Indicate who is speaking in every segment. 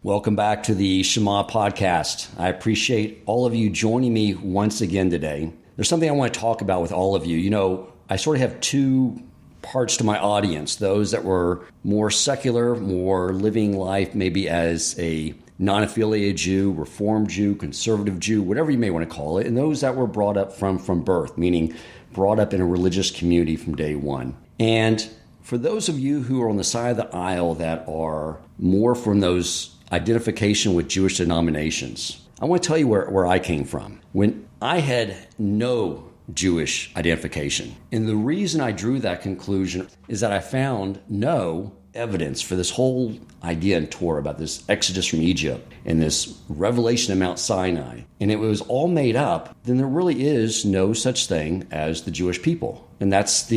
Speaker 1: Welcome back to the Shema podcast. I appreciate all of you joining me once again today. There's something I want to talk about with all of you. You know, I sort of have two parts to my audience, those that were more secular, more living life maybe as a non-affiliated Jew, Reformed Jew, conservative Jew, whatever you may want to call it, and those that were brought up from birth, meaning brought up in a religious community from day one. And for those of you who are on the side of the aisle that are more from those identification with Jewish denominations, I want to tell you where I came from. When I had no Jewish identification. And the reason I drew that conclusion is that I found no evidence for this whole idea in Torah about this exodus from Egypt and this revelation of Mount Sinai. And it was all made up. Then there really is no such thing as the Jewish people. And that's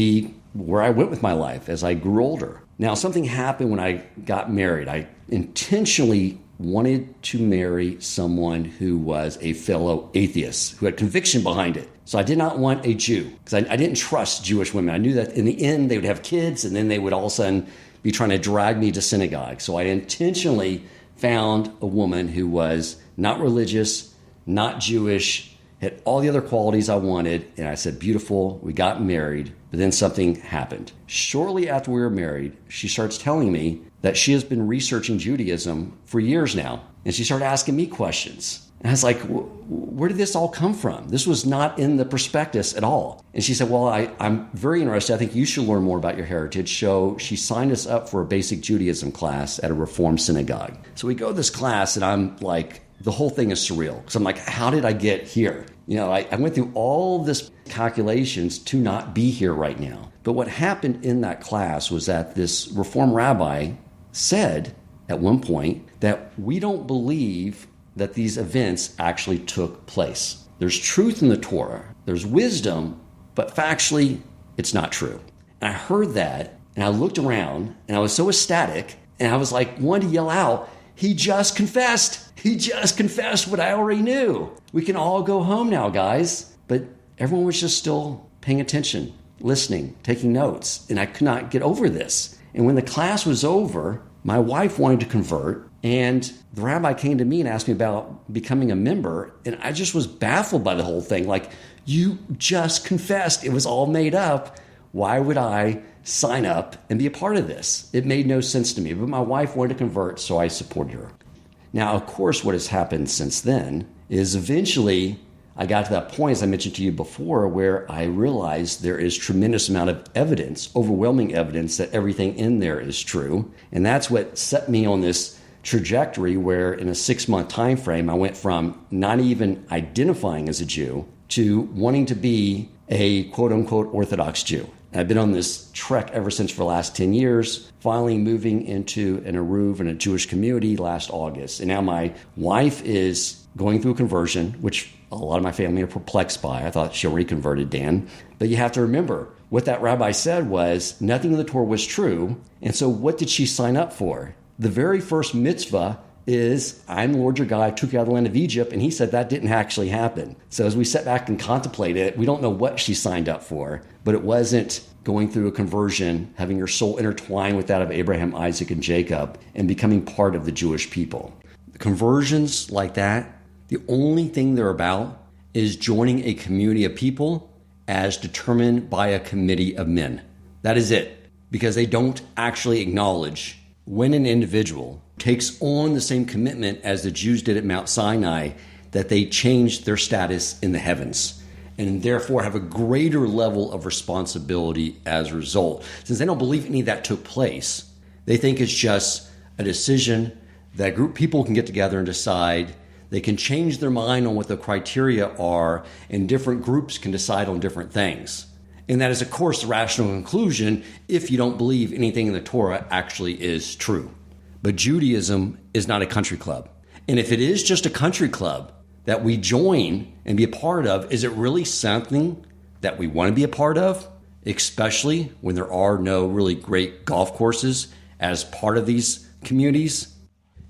Speaker 1: where I went with my life as I grew older. Now, something happened when I got married. I intentionally wanted to marry someone who was a fellow atheist, who had conviction behind it. So I did not want a Jew because I didn't trust Jewish women. I knew that in the end they would have kids and then they would all of a sudden be trying to drag me to synagogue. So I intentionally found a woman who was not religious, not Jewish, had all the other qualities I wanted. And I said, beautiful, we got married. But then something happened. Shortly after we were married, she starts telling me that she has been researching Judaism for years now. And she started asking me questions. And I was like, where did this all come from? This was not in the prospectus at all. And she said, well, I'm very interested. I think you should learn more about your heritage. So she signed us up for a basic Judaism class at a Reformed synagogue. So we go to this class and I'm like, the whole thing is surreal. Because I'm like, how did I get here? You know, I went through all this calculations to not be here right now. But what happened in that class was that this Reform rabbi said at one point that we don't believe that these events actually took place. There's truth in the Torah, there's wisdom, but factually, it's not true. And I heard that, and I looked around, and I was so ecstatic, and I was like, wanted to yell out, he just confessed. He just confessed what I already knew. We can all go home now, guys. But everyone was just still paying attention, listening, taking notes, and I could not get over this. And when the class was over, my wife wanted to convert, and the rabbi came to me and asked me about becoming a member, and I just was baffled by the whole thing. Like, you just confessed. It was all made up. Why would I sign up and be a part of this? It made no sense to me, but my wife wanted to convert, so I supported her. Now, of course, what has happened since then is eventually I got to that point, as I mentioned to you before, where I realized there is tremendous amount of evidence, overwhelming evidence that everything in there is true. And that's what set me on this trajectory where in a 6-month time frame, I went from not even identifying as a Jew to wanting to be a quote-unquote Orthodox Jew. I've been on this trek ever since for the last 10 years, finally moving into an Eruv in a Jewish community last August. And now my wife is going through a conversion, which a lot of my family are perplexed by. I thought she already converted, Dan. But you have to remember, what that rabbi said was nothing in the Torah was true. And so what did she sign up for? The very first mitzvah is, I'm the Lord your God, I took you out of the land of Egypt, and he said that didn't actually happen. So as we sat back and contemplated it, we don't know what she signed up for, but it wasn't going through a conversion, having your soul intertwined with that of Abraham, Isaac, and Jacob, and becoming part of the Jewish people. Conversions like that, the only thing they're about is joining a community of people as determined by a committee of men. That is it, because they don't actually acknowledge when an individual takes on the same commitment as the Jews did at Mount Sinai, that they changed their status in the heavens and therefore have a greater level of responsibility as a result. Since they don't believe any of that took place, they think it's just a decision that group people can get together and decide. They can change their mind on what the criteria are, and different groups can decide on different things. And that is, of course, the rational conclusion if you don't believe anything in the Torah actually is true. But Judaism is not a country club. And if it is just a country club that we join and be a part of, is it really something that we want to be a part of? Especially when there are no really great golf courses as part of these communities.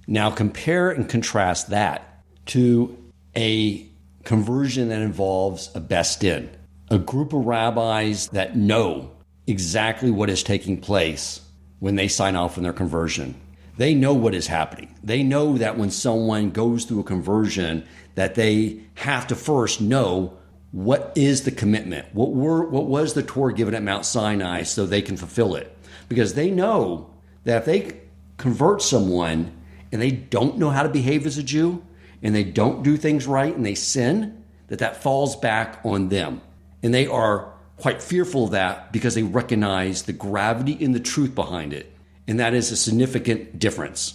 Speaker 1: Now compare and contrast that to a conversion that involves a best-in, a group of rabbis that know exactly what is taking place when they sign off on their conversion. They know what is happening. They know that when someone goes through a conversion, that they have to first know what is the commitment, what was the Torah given at Mount Sinai so they can fulfill it. Because they know that if they convert someone and they don't know how to behave as a Jew, and they don't do things right, and they sin, that falls back on them. And they are quite fearful of that because they recognize the gravity and the truth behind it. And that is a significant difference.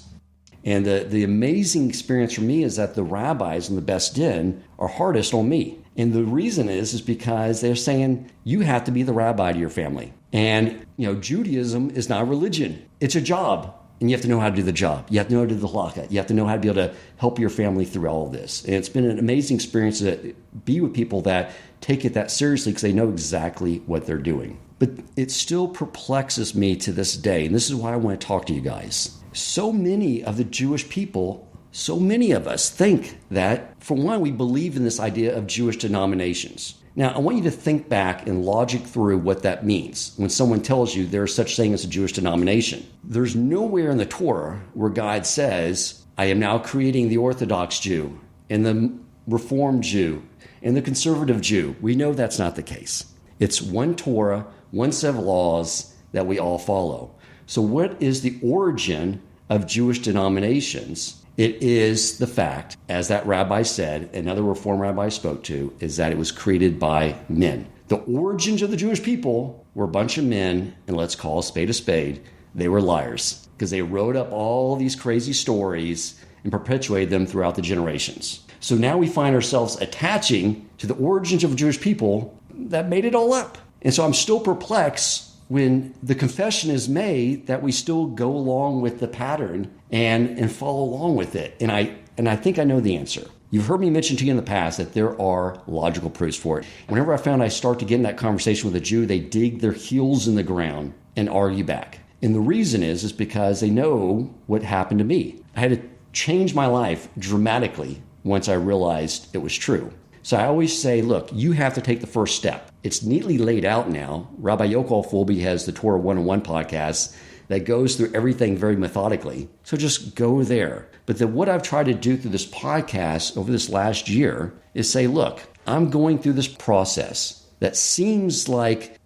Speaker 1: And the amazing experience for me is that the rabbis in the Best Din are hardest on me. And the reason is because they're saying, you have to be the rabbi to your family. And, Judaism is not a religion. It's a job. And you have to know how to do the job. You have to know how to do the halakha. You have to know how to be able to help your family through all of this. And it's been an amazing experience to be with people that take it that seriously because they know exactly what they're doing. But it still perplexes me to this day. And this is why I want to talk to you guys. So many of the Jewish people, so many of us think that, for one, we believe in this idea of Jewish denominations. Now, I want you to think back and logic through what that means when someone tells you there's such thing as a Jewish denomination. There's nowhere in the Torah where God says, I am now creating the Orthodox Jew and the Reformed Jew and the conservative Jew. We know that's not the case. It's one Torah, one set of laws that we all follow. So what is the origin of Jewish denominations? It is the fact, as that rabbi said, another Reform rabbi spoke to, is that it was created by men. The origins of the Jewish people were a bunch of men, and let's call a spade, they were liars, because they wrote up all these crazy stories and perpetuated them throughout the generations. So now we find ourselves attaching to the origins of Jewish people that made it all up. And so I'm still perplexed when the confession is made that we still go along with the pattern and follow along with it. And I think I know the answer. You've heard me mention to you in the past that there are logical proofs for it. Whenever I found I start to get in that conversation with a Jew, they dig their heels in the ground and argue back. And the reason is because they know what happened to me. I had to change my life dramatically once I realized it was true. So I always say, look, you have to take the first step. It's neatly laid out now. Rabbi Yochel Folby has the Torah 101 podcast that goes through everything very methodically. So just go there. But what I've tried to do through this podcast over this last year is say, look, I'm going through this process that seems like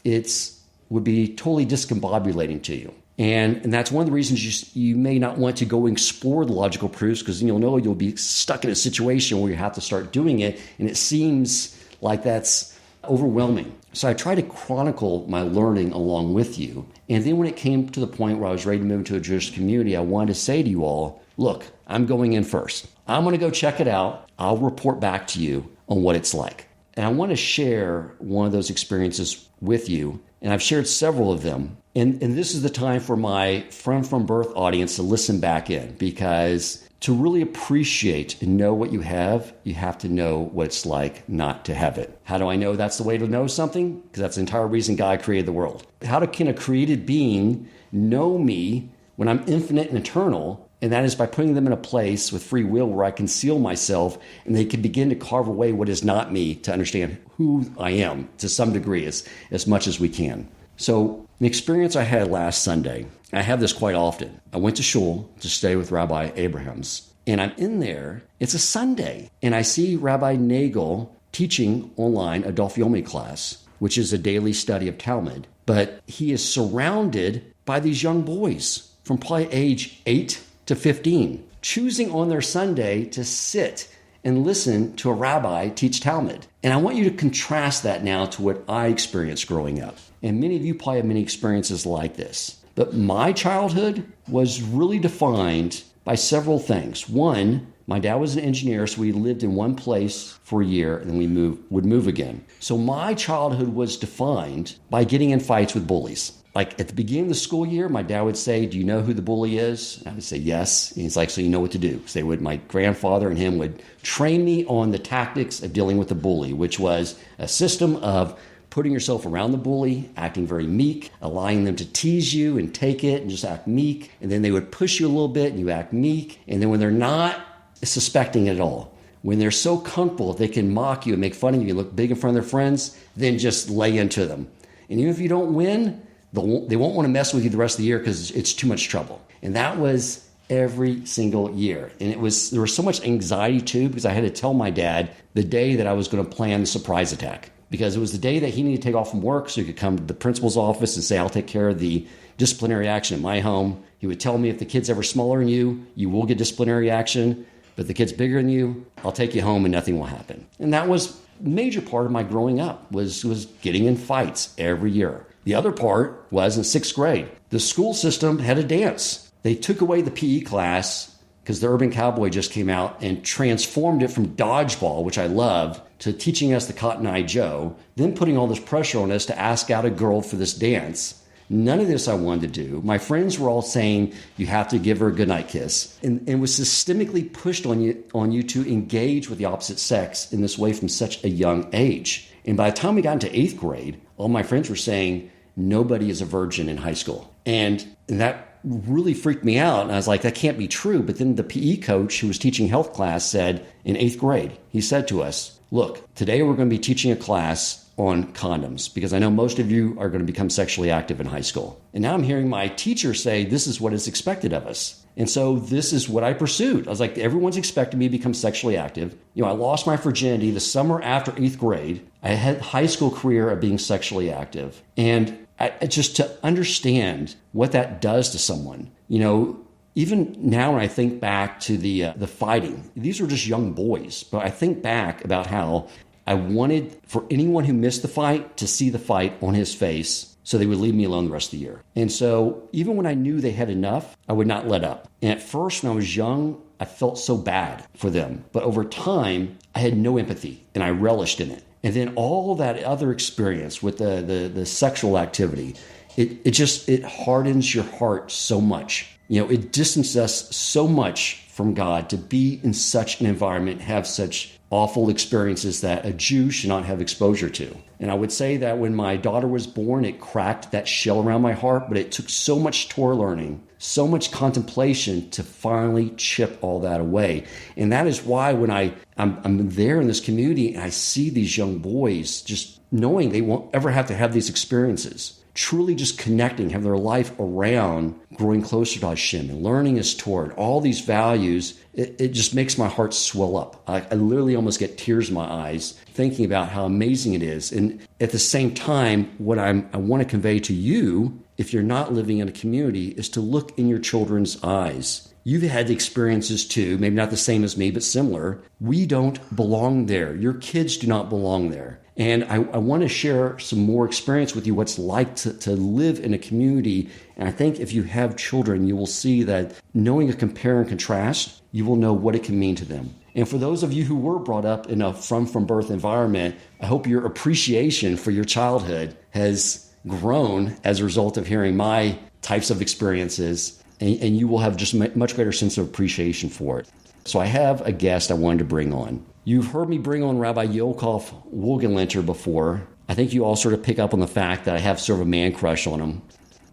Speaker 1: would be totally discombobulating to you. And that's one of the reasons you may not want to go explore the logical proofs, because then you'll know you'll be stuck in a situation where you have to start doing it. And it seems like that's overwhelming. So I try to chronicle my learning along with you. And then when it came to the point where I was ready to move into a Jewish community, I wanted to say to you all, look, I'm going in first. I'm going to go check it out. I'll report back to you on what it's like. And I want to share one of those experiences with you. And I've shared several of them. And this is the time for my Friend from Birth audience to listen back in, because to really appreciate and know what you have to know what it's like not to have it. How do I know that's the way to know something? Because that's the entire reason God created the world. Can a created being know me when I'm infinite and eternal? And that is by putting them in a place with free will where I conceal myself and they can begin to carve away what is not me to understand who I am to some degree, as much as we can. So an experience I had last Sunday, I have this quite often. I went to shul to stay with Rabbi Abrahams, and I'm in there. It's a Sunday, and I see Rabbi Nagel teaching online a Daf Yomi class, which is a daily study of Talmud. But he is surrounded by these young boys from probably age 8 to 15, choosing on their Sunday to sit and listen to a rabbi teach Talmud. And I want you to contrast that now to what I experienced growing up. And many of you probably have many experiences like this. But my childhood was really defined by several things. One, my dad was an engineer, so we lived in one place for a year and then we would move again. So my childhood was defined by getting in fights with bullies. Like at the beginning of the school year, my dad would say, do you know who the bully is? And I would say, yes. And he's like, so you know what to do. So my grandfather and him would train me on the tactics of dealing with the bully, which was a system of putting yourself around the bully, acting very meek, allowing them to tease you and take it and just act meek. And then they would push you a little bit and you act meek. And then when they're not suspecting it at all, when they're so comfortable, if they can mock you and make fun of you and look big in front of their friends, then just lay into them. And even if you don't win, they won't want to mess with you the rest of the year because it's too much trouble. And that was every single year. And there was so much anxiety too, because I had to tell my dad the day that I was going to plan the surprise attack, because it was the day that he needed to take off from work so he could come to the principal's office and say, I'll take care of the disciplinary action at my home. He would tell me, if the kid's ever smaller than you, you will get disciplinary action. But if the kid's bigger than you, I'll take you home and nothing will happen. And that was a major part of my growing up, was getting in fights every year. The other part was in 6th grade. The school system had a dance. They took away the PE class because the Urban Cowboy just came out and transformed it from dodgeball, which I loved, to teaching us the Cotton Eye Joe, then putting all this pressure on us to ask out a girl for this dance. None of this I wanted to do. My friends were all saying, you have to give her a goodnight kiss. And was systemically pushed on you to engage with the opposite sex in this way from such a young age. And by the time we got into 8th grade, all my friends were saying, nobody is a virgin in high school. And that really freaked me out. And I was like, that can't be true. But then the PE coach who was teaching health class said, in 8th grade, he said to us, look, today we're going to be teaching a class on condoms, because I know most of you are going to become sexually active in high school. And now I'm hearing my teacher say, this is what is expected of us. And so this is what I pursued. I was like, everyone's expecting me to become sexually active. I lost my virginity the summer after 8th grade. I had a high school career of being sexually active. And just to understand what that does to someone, even now when I think back to the fighting, these were just young boys. But I think back about how I wanted for anyone who missed the fight to see the fight on his face so they would leave me alone the rest of the year. And so even when I knew they had enough, I would not let up. And at first, when I was young, I felt so bad for them. But over time, I had no empathy and I relished in it. And then all that other experience with the sexual activity, it hardens your heart so much. It distances us so much from God to be in such an environment, have such awful experiences that a Jew should not have exposure to. And I would say that when my daughter was born, it cracked that shell around my heart, but it took so much Torah learning, so much contemplation to finally chip all that away. And that is why when I'm there in this community and I see these young boys just knowing they won't ever have to have these experiences, truly just connecting, have their life around growing closer to Hashem and learning His Torah, and all these values, it just makes my heart swell up. I literally almost get tears in my eyes thinking about how amazing it is. And at the same time, what I want to convey to you, if you're not living in a community, is to look in your children's eyes. You've had the experiences too, maybe not the same as me, but similar. We don't belong there. Your kids do not belong there. And I want to share some more experience with you, what's like to live in a community. And I think if you have children, you will see that knowing a compare and contrast, you will know what it can mean to them. And for those of you who were brought up in a from birth environment, I hope your appreciation for your childhood has grown as a result of hearing my types of experiences. And you will have just a much greater sense of appreciation for it. So I have a guest I wanted to bring on. You've heard me bring on Rabbi Ahron Wohlgelernter before. I think you all sort of pick up on the fact that I have sort of a man crush on him.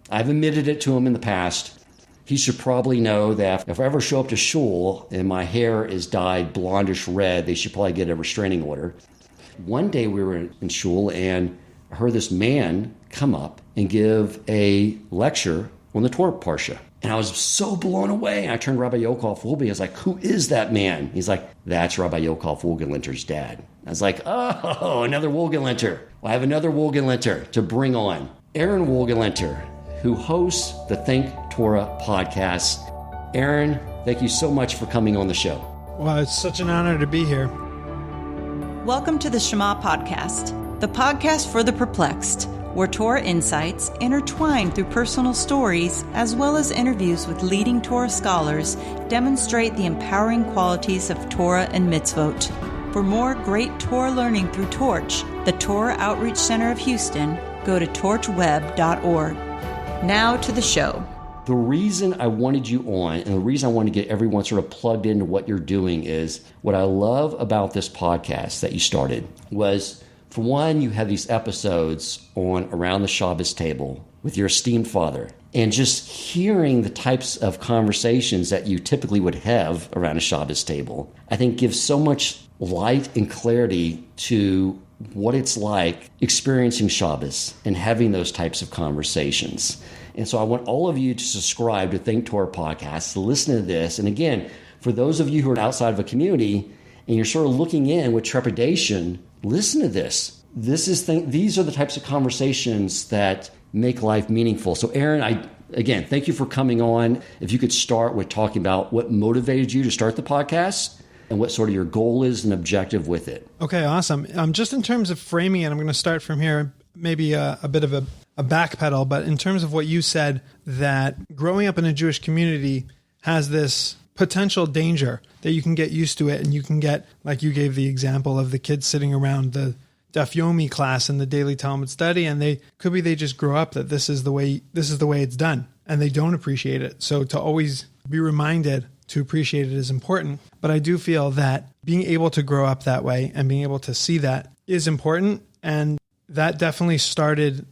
Speaker 1: I've admitted it to him in the past. He should probably know that if I ever show up to shul and my hair is dyed blondish red, they should probably get a restraining order. One day we were in shul and I heard this man come up and give a lecture on the Torah Parsha. And I was so blown away. I turned Rabbi Ahron Wohlgelernter. I was like, who is that man? He's like, that's Rabbi Ahron Wohlgelenter's dad. I was like, oh, another Wohlgelernter. Well, I have another Wohlgelernter to bring on. Ahron Wohlgelernter, who hosts the Think Torah podcast. Ahron, thank you so much for coming on the show.
Speaker 2: Well, it's such an honor to be here.
Speaker 3: Welcome to the Shema Podcast, the podcast for the perplexed, where Torah insights, intertwined through personal stories, as well as interviews with leading Torah scholars, demonstrate the empowering qualities of Torah and mitzvot. For more great Torah learning through Torch, the Torah Outreach Center of Houston, go to torchweb.org. Now to the show.
Speaker 1: The reason I wanted you on, and the reason I want to get everyone sort of plugged into what you're doing, is what I love about this podcast that you started was, for one, you have these episodes on Around the Shabbos Table with your esteemed father. And just hearing the types of conversations that you typically would have around a Shabbos table, I think gives so much light and clarity to what it's like experiencing Shabbos and having those types of conversations. And so I want all of you to subscribe to Think Torah Podcast, to listen to this. And again, for those of you who are outside of a community and you're sort of looking in with trepidation, listen to this. These are the types of conversations that make life meaningful. So Ahron, again, thank you for coming on. If you could start with talking about what motivated you to start the podcast and what sort of your goal is and objective with it.
Speaker 2: Okay, awesome. Just in terms of framing it, I'm going to start from here, maybe a bit of a backpedal, but in terms of what you said, that growing up in a Jewish community has this potential danger that you can get used to it, and you can get, like you gave the example of the kids sitting around the Daf Yomi class in the daily Talmud study, and they just grow up that this is the way it's done, and they don't appreciate it. So to always be reminded to appreciate it is important. But I do feel that being able to grow up that way and being able to see that is important, and that definitely started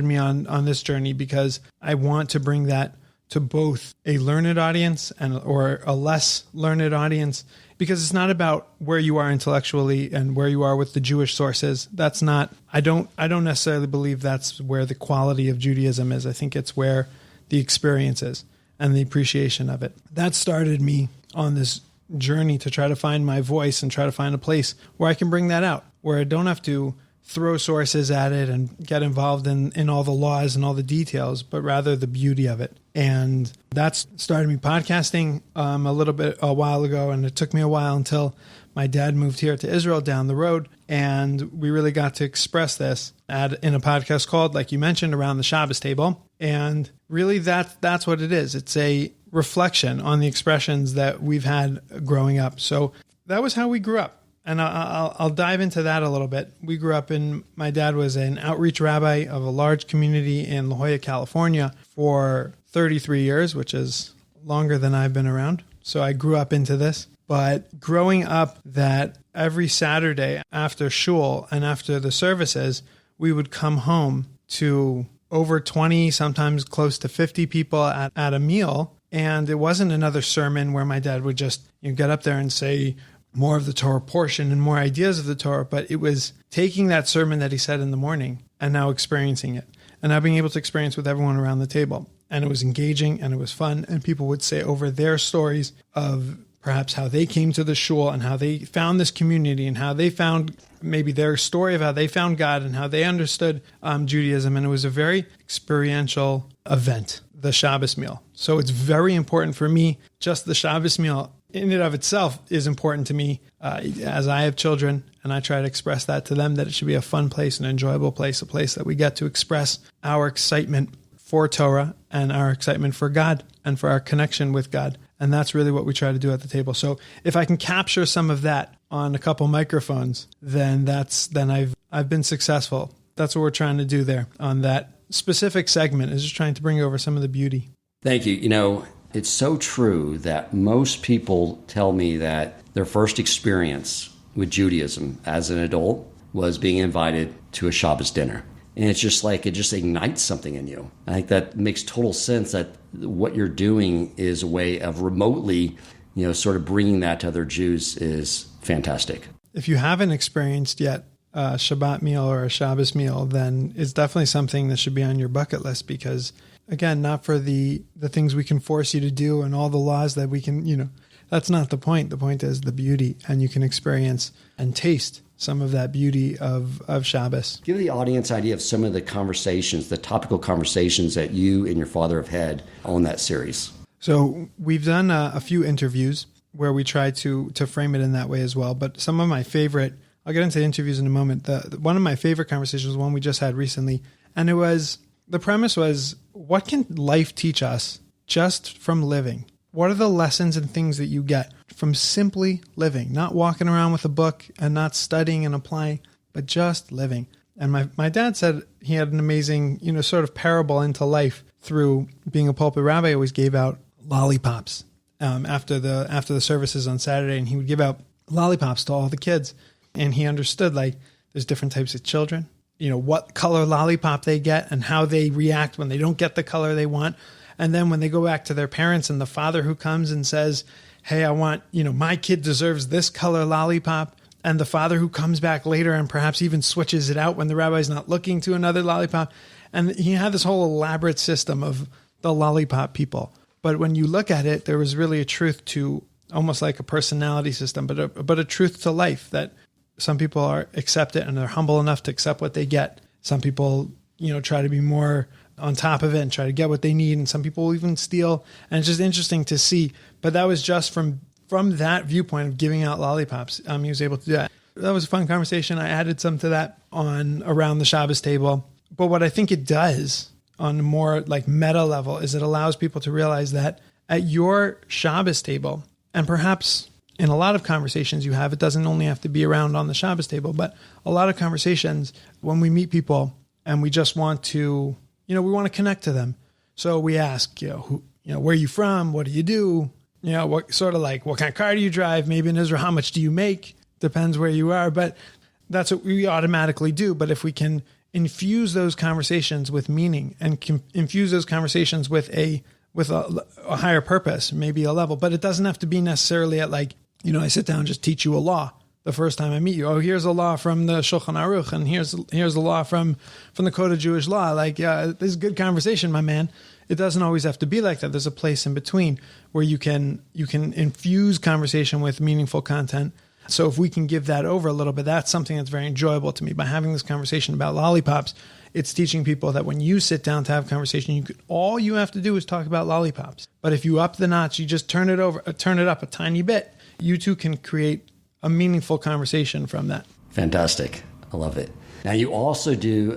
Speaker 2: me on this journey, because I want to bring that to both a learned audience or a less learned audience, because it's not about where you are intellectually and where you are with the Jewish sources. That's not, I don't necessarily believe that's where the quality of Judaism is. I think it's where the experience is and the appreciation of it. That started me on this journey to try to find my voice and try to find a place where I can bring that out, where I don't have to throw sources at it and get involved in all the laws and all the details, but rather the beauty of it. And that's started me podcasting a while ago, and it took me a while until my dad moved here to Israel down the road, and we really got to express this in a podcast called, like you mentioned, Around the Shabbos Table. And really that's what it is. It's a reflection on the expressions that we've had growing up. So that was how we grew up. And I'll dive into that a little bit. We grew up my dad was an outreach rabbi of a large community in La Jolla, California for 33 years, which is longer than I've been around. So I grew up into this. But growing up, that every Saturday after shul and after the services, we would come home to over 20, sometimes close to 50 people at a meal. And it wasn't another sermon where my dad would just get up there and say more of the Torah portion and more ideas of the Torah, but it was taking that sermon that he said in the morning and now experiencing it, and now being able to experience with everyone around the table. And it was engaging and it was fun, and people would say over their stories of perhaps how they came to the shul and how they found this community and how they found maybe their story of how they found God and how they understood Judaism. And it was a very experiential event, the Shabbos meal. So it's very important for me. Just the Shabbos meal in and of itself is important to me, as I have children, and I try to express that to them, that it should be a fun place, an enjoyable place, a place that we get to express our excitement for Torah and our excitement for God and for our connection with God. And that's really what we try to do at the table. So if I can capture some of that on a couple microphones, then I've been successful. That's what we're trying to do there on that specific segment, is just trying to bring over some of the beauty.
Speaker 1: Thank you. It's so true that most people tell me that their first experience with Judaism as an adult was being invited to a Shabbos dinner. And it's just like, it just ignites something in you. I think that makes total sense, that what you're doing is a way of remotely, sort of bringing that to other Jews is fantastic.
Speaker 2: If you haven't experienced yet a Shabbat meal or a Shabbos meal, then it's definitely something that should be on your bucket list, because again, not for the things we can force you to do and all the laws that we can, that's not the point. The point is the beauty, and you can experience and taste some of that beauty of Shabbos.
Speaker 1: Give the audience an idea of some of the conversations, the topical conversations that you and your father have had on that series.
Speaker 2: So we've done a few interviews where we try to frame it in that way as well. But some of my favorite, I'll get into interviews in a moment. One of my favorite conversations was one we just had recently. And the premise was, what can life teach us just from living? What are the lessons and things that you get from simply living, not walking around with a book and not studying and applying, but just living? And my dad said he had an amazing, sort of parable into life through being a pulpit rabbi. He always gave out lollipops after the services on Saturday, and he would give out lollipops to all the kids. And he understood, like, there's different types of children, what color lollipop they get and how they react when they don't get the color they want. And then when they go back to their parents and the father who comes and says, hey, I want, my kid deserves this color lollipop. And the father who comes back later and perhaps even switches it out when the rabbi's not looking, to another lollipop. And he had this whole elaborate system of the lollipop people. But when you look at it, there was really a truth to almost like a personality system, but a truth to life that some people accept it and they're humble enough to accept what they get. Some people, try to be more on top of it and try to get what they need. And some people will even steal. And it's just interesting to see. But that was just from that viewpoint of giving out lollipops. He was able to do that. That was a fun conversation. I added some to that on around the Shabbos table. But what I think it does on a more like meta level is it allows people to realize that at your Shabbos table, and perhaps in a lot of conversations you have, it doesn't only have to be around on the Shabbos table, but a lot of conversations when we meet people and we just want to, we want to connect to them. So we ask, where are you from? What do you do? What kind of car do you drive? Maybe in Israel, how much do you make? Depends where you are, but that's what we automatically do. But if we can infuse those conversations with meaning and infuse those conversations with a higher purpose, maybe a level, but it doesn't have to be necessarily at like, I sit down and just teach you a law the first time I meet you. Oh, here's a law from the Shulchan Aruch, and here's a law from the Code of Jewish Law. Like, this is good conversation, my man. It doesn't always have to be like that. There's a place in between where you can infuse conversation with meaningful content. So if we can give that over a little bit, that's something that's very enjoyable to me. By having this conversation about lollipops, it's teaching people that when you sit down to have a conversation, all you have to do is talk about lollipops. But if you up the notch, you just turn it up a tiny bit, you too can create a meaningful conversation from that.
Speaker 1: Fantastic. I love it. Now, you also do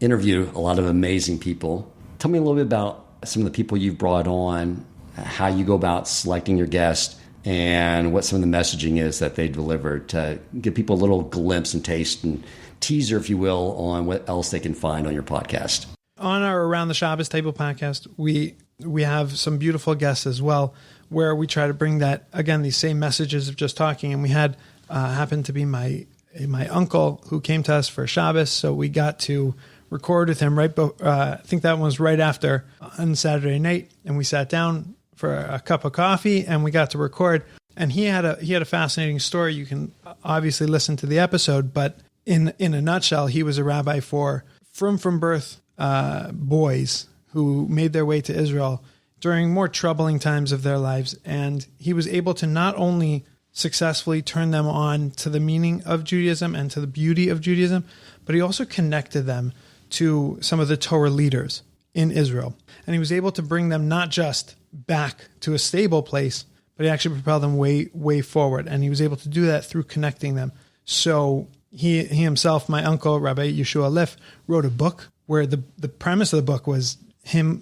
Speaker 1: interview a lot of amazing people. Tell me a little bit about some of the people you've brought on, how you go about selecting your guests, and what some of the messaging is that they deliver to give people a little glimpse and taste and teaser, if you will, on what else they can find on your podcast.
Speaker 2: On our Around the Shabbos Table podcast, we have some beautiful guests as well, where we try to bring that, again, these same messages of just talking. And we had happened to be my uncle who came to us for Shabbos, so we got to record with him I think that one was right after on Saturday night, and we sat down for a cup of coffee and we got to record. And he had a fascinating story. You can obviously listen to the episode, but in a nutshell, he was a rabbi for from birth boys who made their way to Israel during more troubling times of their lives. And he was able to not only successfully turn them on to the meaning of Judaism and to the beauty of Judaism, but he also connected them to some of the Torah leaders in Israel. And he was able to bring them not just back to a stable place, but he actually propelled them way forward. And he was able to do that through connecting them. So he himself, my uncle, Rabbi Yeshua Liff, wrote a book where the premise of the book was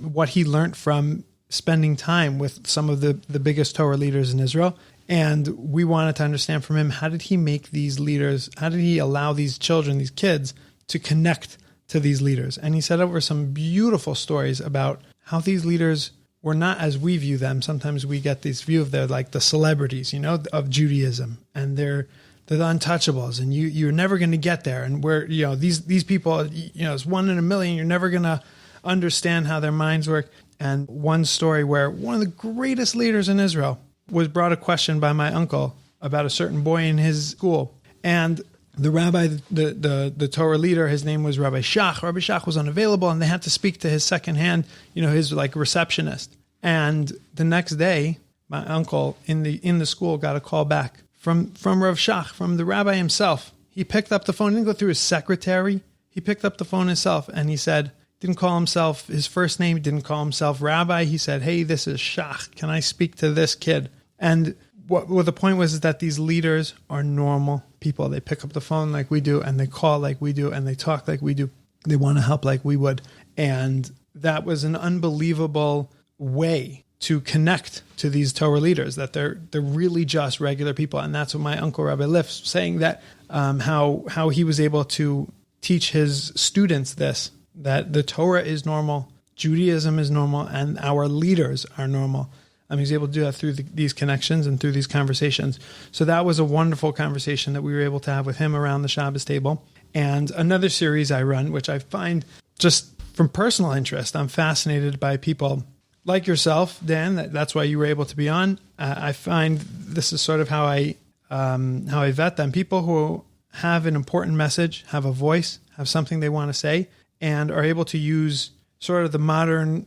Speaker 2: what he learned from spending time with some of the biggest Torah leaders in Israel. And we wanted to understand from him, how did he make these leaders, how did he allow these children, these kids, to connect to these leaders? And he set over some beautiful stories about how these leaders were not as we view them. Sometimes we get this view of they're like the celebrities, of Judaism, and they're the untouchables, and you're never going to get there. And we're, these people, it's 1 in a million. You're never going to understand how their minds work. And one story where one of the greatest leaders in Israel was brought a question by my uncle about a certain boy in his school. And the rabbi, the Torah leader, his name was Rabbi Shach. Rabbi Shach was unavailable, and they had to speak to his second hand, his like receptionist. And the next day, my uncle in the school got a call back from Rav Shach, from the rabbi himself. He picked up the phone, didn't go through his secretary. He picked up the phone himself, and he said, didn't call himself his first name, didn't call himself rabbi. He said, hey, this is Shach. Can I speak to this kid? And what the point was is that these leaders are normal people. They pick up the phone like we do, and they call like we do, and they talk like we do. They want to help like we would. And that was an unbelievable way to connect to these Torah leaders, that they're really just regular people. And that's what my uncle Rabbi Liff saying, that how he was able to teach his students this, that the Torah is normal, Judaism is normal, and our leaders are normal. He's able to do that through these connections and through these conversations. So that was a wonderful conversation that we were able to have with him around the Shabbos table. And another series I run, which I find just from personal interest, I'm fascinated by people like yourself, Dan. That's why you were able to be on. I find this is sort of how I vet them. People who have an important message, have a voice, have something they want to say, and are able to use sort of the modern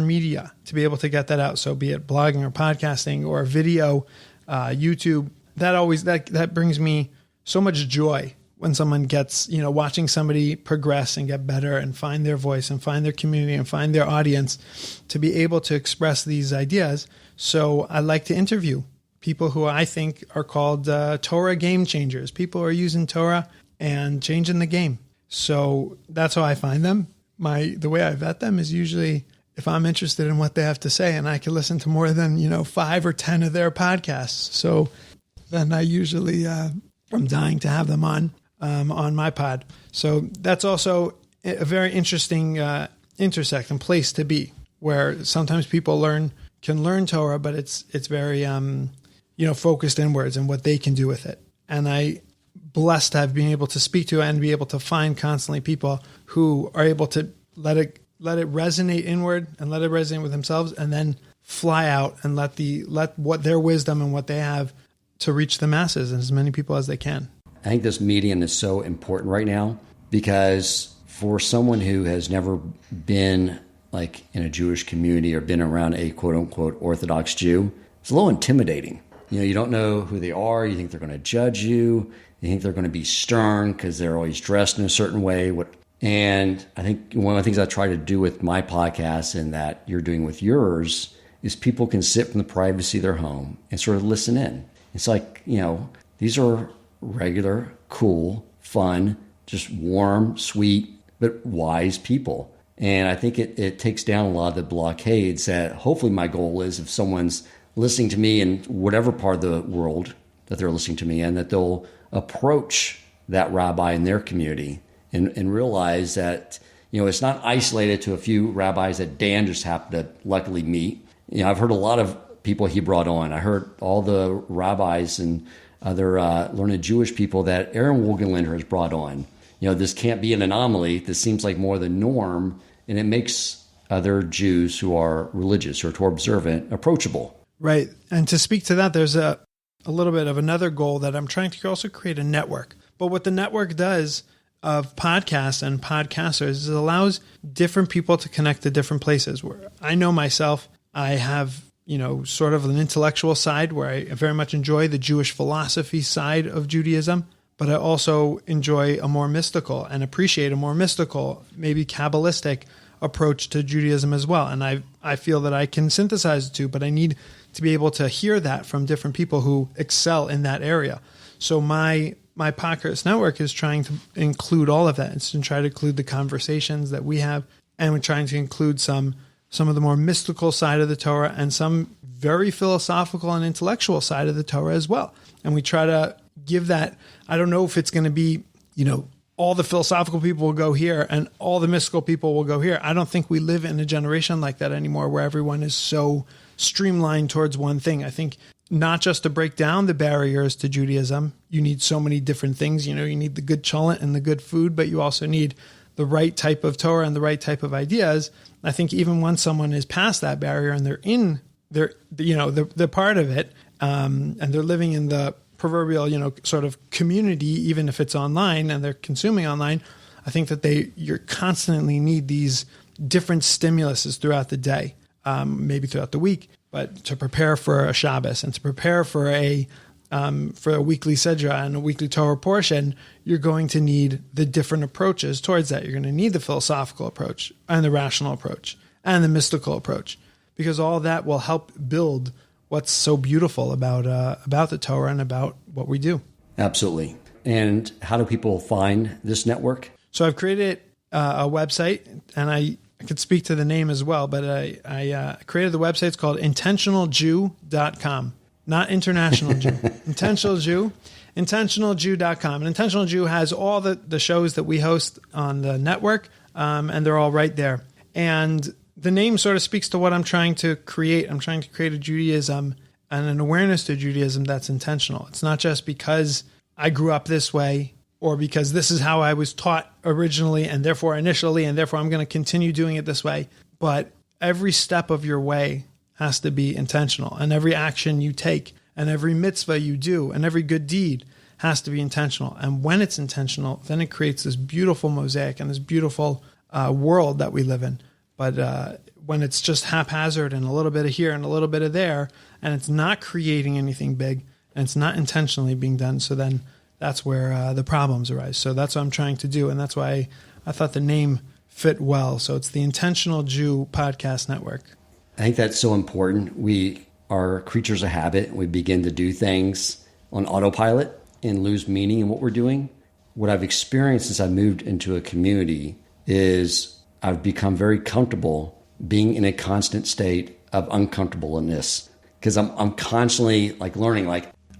Speaker 2: media to be able to get that out. So be it blogging or podcasting or video, YouTube, that brings me so much joy when someone gets, watching somebody progress and get better and find their voice and find their community and find their audience to be able to express these ideas. So I like to interview people who I think are called Torah game changers. People who are using Torah and changing the game. So that's how I find them. The way I vet them is usually if I'm interested in what they have to say and I can listen to more than, 5 or 10 of their podcasts. So then I usually, I'm dying to have them on my pod. So that's also a very interesting intersect and place to be, where sometimes people can learn Torah, but it's very focused inwards and what they can do with it. And I blessed to have been able to speak to and be able to find constantly people who are able to let it resonate inward and let it resonate with themselves, and then fly out and let what their wisdom and what they have to reach the masses and as many people as they can.
Speaker 1: I think this medium is so important right now because for someone who has never been like in a Jewish community or been around a quote unquote Orthodox Jew, it's a little intimidating. You don't know who they are. You think they're going to judge you. You think they're going to be stern because they're always dressed in a certain way. And I think one of the things I try to do with my podcast and that you're doing with yours is people can sit from the privacy of their home and sort of listen in. It's like, these are regular, cool, fun, just warm, sweet, but wise people. And I think it takes down a lot of the blockades that hopefully my goal is if someone's listening to me in whatever part of the world that they're listening to me in, that they'll approach that rabbi in their community and realize that, it's not isolated to a few rabbis that Dan just happened to luckily meet. I've heard a lot of people he brought on. I heard all the rabbis and other learned Jewish people that Ahron Wohlgelernter has brought on. This can't be an anomaly. This seems like more the norm, and it makes other Jews who are religious or Torah observant approachable.
Speaker 2: Right. And to speak to that, there's a little bit of another goal that I'm trying to also create a network. But what the network does of podcasts and podcasters is it allows different people to connect to different places. Where I know myself, I have sort of an intellectual side where I very much enjoy the Jewish philosophy side of Judaism, but I also enjoy a more mystical and appreciate a more mystical, maybe Kabbalistic approach to Judaism as well. And I feel that I can synthesize the two, but I need to be able to hear that from different people who excel in that area. So my podcast network is trying to include all of that. It's to try to include the conversations that we have, and we're trying to include some of the more mystical side of the Torah and some very philosophical and intellectual side of the Torah as well. And we try to give that. I don't know if it's going to be, all the philosophical people will go here and all the mystical people will go here. I don't think we live in a generation like that anymore where everyone is so streamlined towards one thing. I think not just to break down the barriers to Judaism, you need so many different things. You need the good cholent and the good food, but you also need the right type of Torah and the right type of ideas. I think even once someone is past that barrier and they're part of it, and they're living in the proverbial, sort of community, even if it's online and they're consuming online, I think that you constantly need these different stimuluses throughout the day, maybe throughout the week, but to prepare for a Shabbos and to prepare for a weekly Sedra and a weekly Torah portion, you're going to need the different approaches towards that. You're going to need the philosophical approach and the rational approach and the mystical approach, because all that will help build what's so beautiful about the Torah and about what we do. Absolutely.
Speaker 1: And how do people find this network?
Speaker 2: So I've created a website, and I could speak to the name as well, but I created the website. It's called intentionaljew.com. Not International Jew. Intentional Jew. Intentionaljew.com. And Intentional Jew has all the shows that we host on the network, and they're all right there. And the name sort of speaks to what I'm trying to create. I'm trying to create a Judaism and an awareness to Judaism that's intentional. It's not just because I grew up this way or because this is how I was taught originally and therefore initially, and therefore I'm going to continue doing it this way. But every step of your way has to be intentional, and every action you take and every mitzvah you do and every good deed has to be intentional. And when it's intentional, then it creates this beautiful mosaic and this beautiful world that we live in. But when it's just haphazard and a little bit of here and a little bit of there, and it's not creating anything big and it's not intentionally being done, so then that's where the problems arise. So that's what I'm trying to do, and that's why I thought the name fit well. So it's the Intentional Jew Podcast Network.
Speaker 1: I think that's so important. We are creatures of habit. We begin to do things on autopilot and lose meaning in what we're doing. What I've experienced since I moved into a community is I've become very comfortable being in a constant state of uncomfortableness, because I'm constantly learning.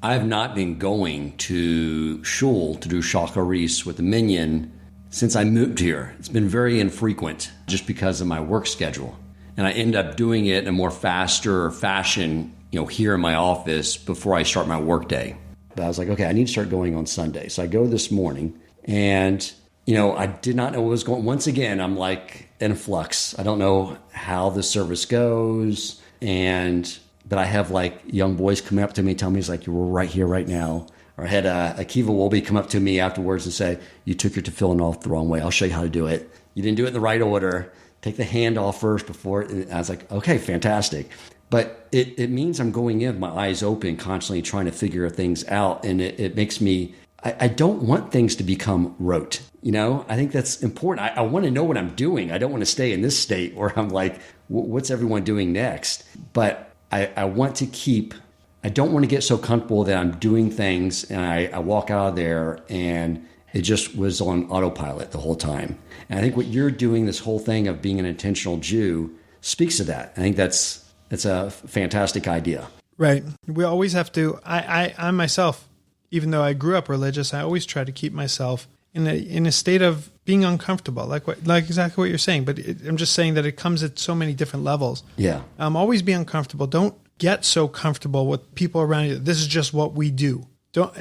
Speaker 1: I have not been going to shul to do shacharis with the minyan since I moved here. It's been very infrequent just because of my work schedule. And I end up doing it in a more faster fashion, here in my office before I start my work day. But I was like, okay, I need to start going on Sunday. So I go this morning and, I did not know what was going on. Once again, I'm in flux. I don't know how the service goes. But I have young boys come up to me and tell me, he's like, you're right here, right now. Or I had Akiva Wolbe come up to me afterwards and say, you took your tefillin off the wrong way. I'll show you how to do it. You didn't do it in the right order. Take the hand off first before. And I was like, okay, fantastic. But it means I'm going in with my eyes open, constantly trying to figure things out. And it makes me, I don't want things to become rote. I think that's important. I want to know what I'm doing. I don't want to stay in this state where I'm like, what's everyone doing next? But I want to I don't want to get so comfortable that I'm doing things and I walk out of there and it just was on autopilot the whole time. And I think what you're doing, this whole thing of being an intentional Jew, speaks to that. I think that's a fantastic idea. Right.
Speaker 2: We always have to, I myself, even though I grew up religious, I always try to keep myself in a state of being uncomfortable, like exactly what you're saying. But I'm just saying that it comes at so many different levels.
Speaker 1: Yeah.
Speaker 2: Always be uncomfortable. Don't get so comfortable with people around you. This is just what we do.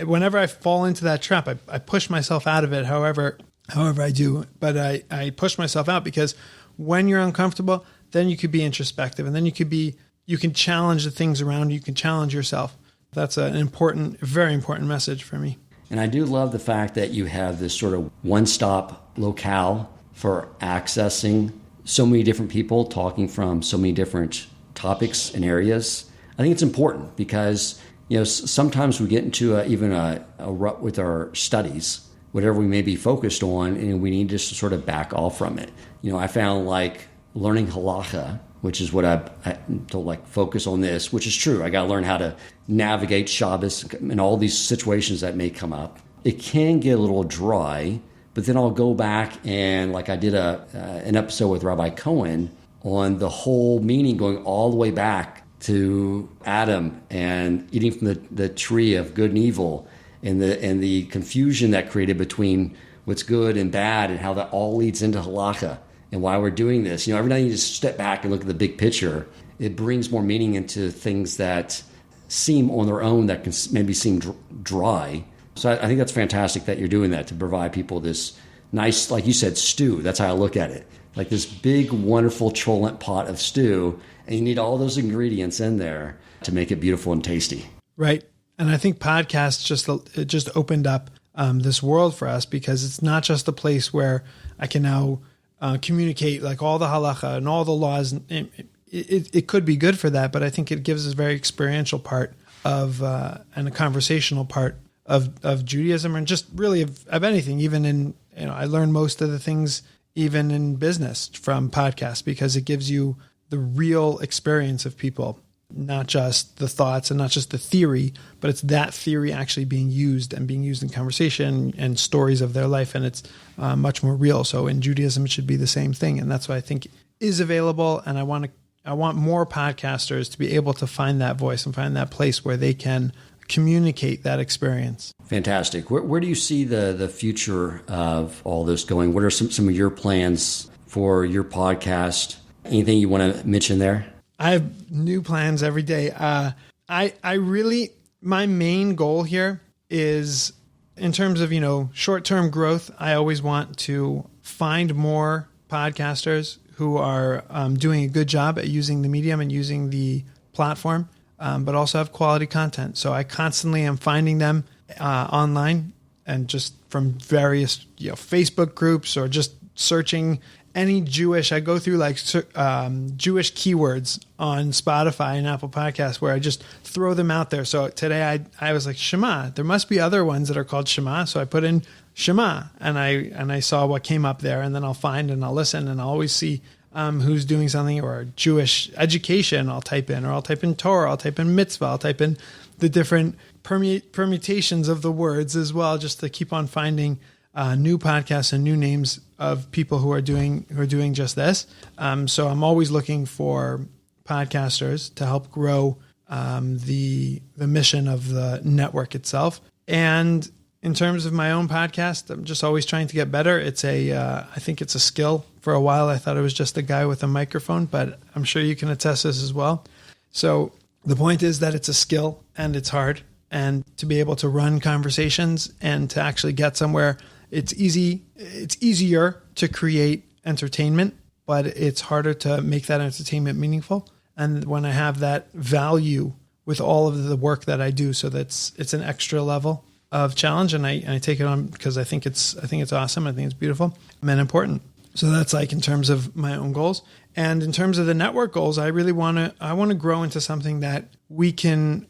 Speaker 2: Whenever I fall into that trap, I push myself out of it. However I do, but I push myself out, because when you're uncomfortable, then you could be introspective, and then you can challenge the things around you. You can challenge yourself. That's an important, very important message for me.
Speaker 1: And I do love the fact that you have this sort of one-stop locale for accessing so many different people talking from so many different topics and areas. I think it's important because, sometimes we get into even a rut with our studies, whatever we may be focused on, and we need just to sort of back off from it. I found learning halacha, which is what I told, focus on this, which is true. I got to learn how to navigate Shabbos and all these situations that may come up. It can get a little dry, but then I'll go back and I did an episode with Rabbi Cohen on the whole meaning, going all the way back to Adam and eating from the tree of good and evil, and the confusion that created between what's good and bad, and how that all leads into halacha. And why we're doing this. Every time you just step back and look at the big picture, it brings more meaning into things that seem on their own that can maybe seem dry. So I think that's fantastic that you're doing that, to provide people this nice, like you said, stew. That's how I look at it. This big, wonderful cholent pot of stew, and you need all those ingredients in there to make it beautiful and tasty.
Speaker 2: Right. And I think podcasts just opened up this world for us, because it's not just a place where I can now communicate all the halacha and all the laws. It could be good for that, but I think it gives us a very experiential part of and a conversational part of Judaism, and just really of anything. Even I learn most of the things even in business from podcasts, because it gives you the real experience of people, not just the thoughts and not just the theory, but it's that theory actually being used in conversation and stories of their life. And it's much more real. So in Judaism, it should be the same thing. And that's what I think is available. And I want more podcasters to be able to find that voice and find that place where they can communicate that experience.
Speaker 1: Fantastic. Where do you see the future of all this going? What are some of your plans for your podcast? Anything you want to mention there?
Speaker 2: I have new plans every day. My main goal here is, in terms of, short-term growth, I always want to find more podcasters who are doing a good job at using the medium and using the platform, but also have quality content. So I constantly am finding them online, and just from various Facebook groups, or just searching any Jewish, I go through like Jewish keywords on Spotify and Apple Podcasts where I just throw them out there. So today I was like, Shema, there must be other ones that are called Shema. So I put in Shema and I saw what came up there, and then I'll find and I'll listen and I'll always see who's doing something, or Jewish education I'll type in, or I'll type in Torah, I'll type in mitzvah, I'll type in the different permutations of the words as well, just to keep on finding new podcasts and new names of people who are doing just this. So I'm always looking for podcasters to help grow the mission of the network itself. And in terms of my own podcast, I'm just always trying to get better. It's I think it's a skill. For a while, I thought it was just a guy with a microphone, but I'm sure you can attest this as well. So the point is that it's a skill and it's hard. And to be able to run conversations and to actually get somewhere, it's easy. It's easier to create entertainment, but it's harder to make that entertainment meaningful. And when I have that value with all of the work that I do, so it's an extra level of challenge, and I take it on because I think it's awesome. I think it's beautiful and important. So that's like in terms of my own goals. And in terms of the network goals, I really want to grow into something that we can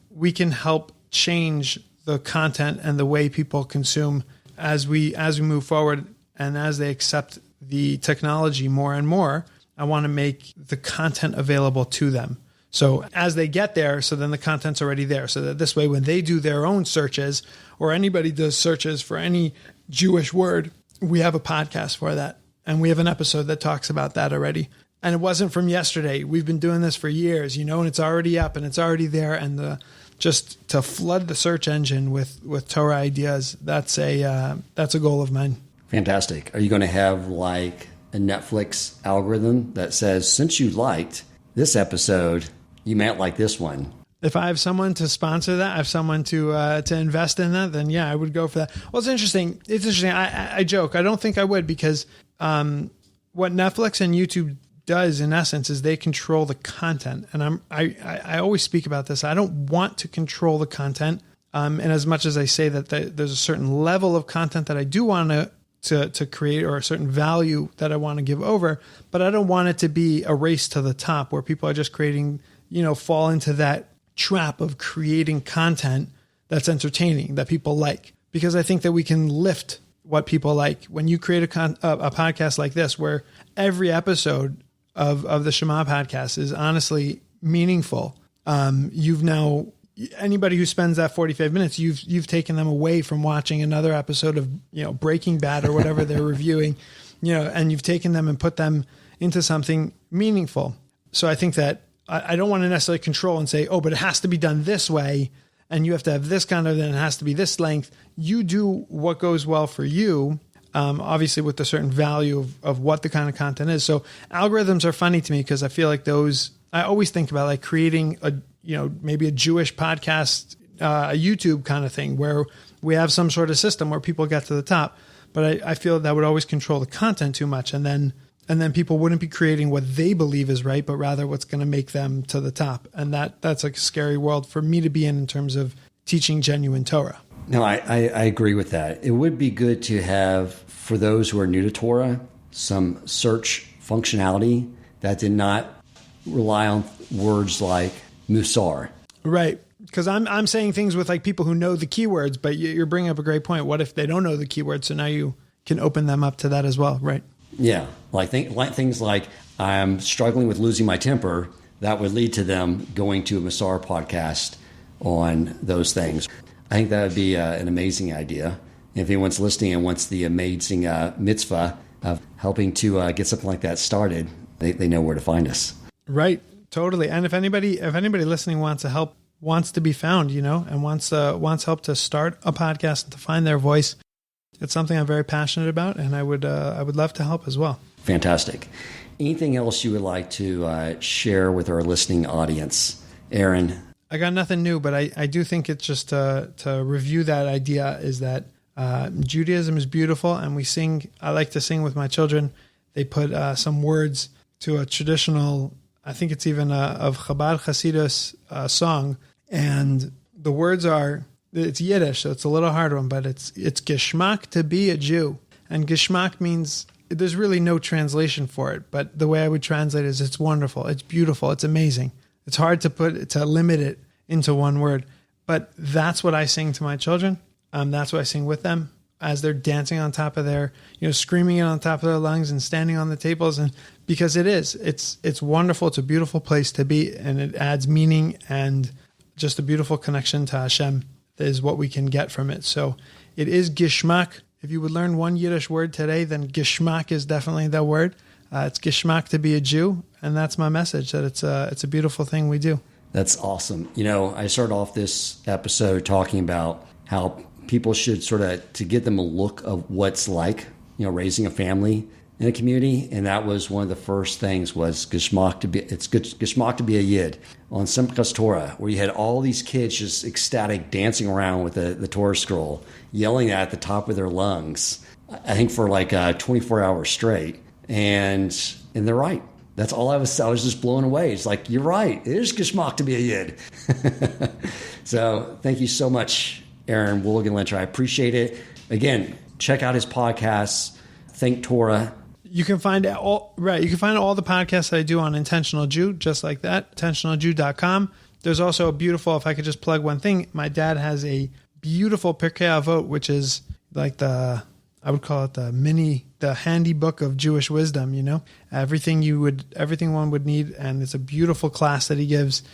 Speaker 2: help change the content and the way people consume as we move forward, and as they accept the technology more and more. I want to make the content available to them. So as they get there, so then the content's already there. So that this way, when they do their own searches, or anybody does searches for any Jewish word, we have a podcast for that. And we have an episode that talks about that already. And it wasn't from yesterday. We've been doing this for years, and it's already up and it's already there. And just to flood the search engine with Torah ideas, that's a goal of mine.
Speaker 1: Fantastic. Are you going to have like a Netflix algorithm that says, since you liked this episode, you might like this one?
Speaker 2: If I have someone to sponsor that, I have someone to invest in that, then yeah, I would go for that. Well, it's interesting. I joke. I don't think I would, because what Netflix and YouTube does in essence is they control the content. And I always speak about this. I don't want to control the content. And as much as I say that there's a certain level of content that I do want to create, or a certain value that I want to give over, but I don't want it to be a race to the top where people are just creating, fall into that trap of creating content that's entertaining, that people like. Because I think that we can lift what people like. When you create a podcast like this, where every episode of the Shema podcast is honestly meaningful, anybody who spends that 45 minutes, you've taken them away from watching another episode of Breaking Bad or whatever they're reviewing, and you've taken them and put them into something meaningful. So I think that I don't want to necessarily control and say, oh, but it has to be done this way, and you have to have this kind of, then it has to be this length. You do what goes well for you, obviously with a certain value of what the kind of content is. So algorithms are funny to me, because I feel like I always think about like creating maybe a Jewish podcast, a YouTube kind of thing, where we have some sort of system where people get to the top. But I feel that would always control the content too much. And then people wouldn't be creating what they believe is right, but rather what's going to make them to the top. And that's like a scary world for me to be in terms of teaching genuine Torah.
Speaker 1: No, I agree with that. It would be good to have, for those who are new to Torah, some search functionality that did not rely on words like musar.
Speaker 2: Right. Because I'm saying things with like people who know the keywords, but you're bringing up a great point. What if they don't know the keywords? So now you can open them up to that as well, right? Yeah.
Speaker 1: Like things like I'm struggling with losing my temper. That would lead to them going to a Musar podcast on those things. I think that would be an amazing idea. If anyone's listening and wants the amazing mitzvah of helping to get something like that started, they know where to find us.
Speaker 2: Right. Totally. And if anybody listening wants to be found, and wants help to start a podcast and to find their voice, it's something I'm very passionate about, and I would love to help as well.
Speaker 1: Fantastic. Anything else you would like to share with our listening audience, Ahron?
Speaker 2: I got nothing new, but I do think it's just to review that idea is that Judaism is beautiful, and I like to sing with my children. They put some words to a traditional, I think it's even of Chabad Hasidus song, and the words it's Yiddish, so it's a little hard one, but it's geschmack to be a Jew, and geschmack means there's really no translation for it, but the way I would translate it is it's wonderful, it's beautiful, it's amazing. It's hard to limit it into one word, but that's what I sing to my children. That's what I sing with them as they're dancing on top of their, screaming it on top of their lungs and standing on the tables. And because it's wonderful. It's a beautiful place to be, and it adds meaning and just a beautiful connection to Hashem is what we can get from it. So it is Geschmack. If you would learn one Yiddish word today, then Geschmack is definitely the word. It's Geschmack to be a Jew. And that's my message, that it's a beautiful thing we do.
Speaker 1: That's awesome. I started off this episode talking about how people should to get them a look of what's like, raising a family in a community. And that was one of the first things was Geschmack to be a Yid on Simchas Torah, where you had all these kids just ecstatic dancing around with the Torah scroll, yelling at the top of their lungs, I think for 24 hours straight. And they're right. That's all I was just blown away. It's like, you're right. It is Geschmack to be a Yid. So thank you so much, Ahron Wohlgelernter. I appreciate it. Again, check out his podcasts, Think Torah.
Speaker 2: You can find all the podcasts that I do on Intentional Jew, just like that, intentionaljew.com. There's also a beautiful, if I could just plug one thing, my dad has a beautiful Pirkei Avot, which is like I would call it the handy book of Jewish wisdom, everything one would need. And it's a beautiful class that he gives.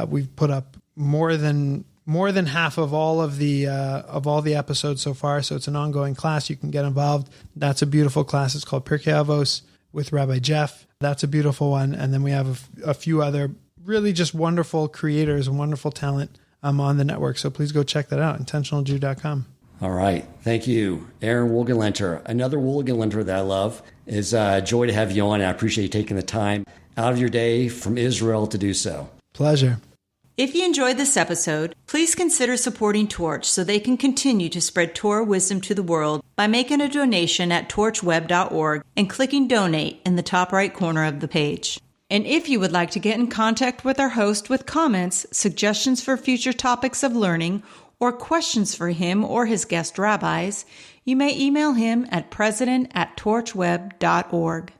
Speaker 2: We've put up more than half of all the episodes so far. So it's an ongoing class. You can get involved. That's a beautiful class. It's called Pirkei Avos with Rabbi Jeff. That's a beautiful one. And then we have a few other really just wonderful creators and wonderful talent on the network. So please go check that out, intentionaljew.com.
Speaker 1: All right. Thank you, Ahron Wohlgelernter. Another Wohlgelernter that I love is a joy to have you on. I appreciate you taking the time out of your day from Israel to do so.
Speaker 2: Pleasure.
Speaker 3: If you enjoyed this episode, please consider supporting Torch so they can continue to spread Torah wisdom to the world by making a donation at torchweb.org and clicking donate in the top right corner of the page. And if you would like to get in contact with our host with comments, suggestions for future topics of learning, or questions for him or his guest rabbis, you may email him at president@torchweb.org.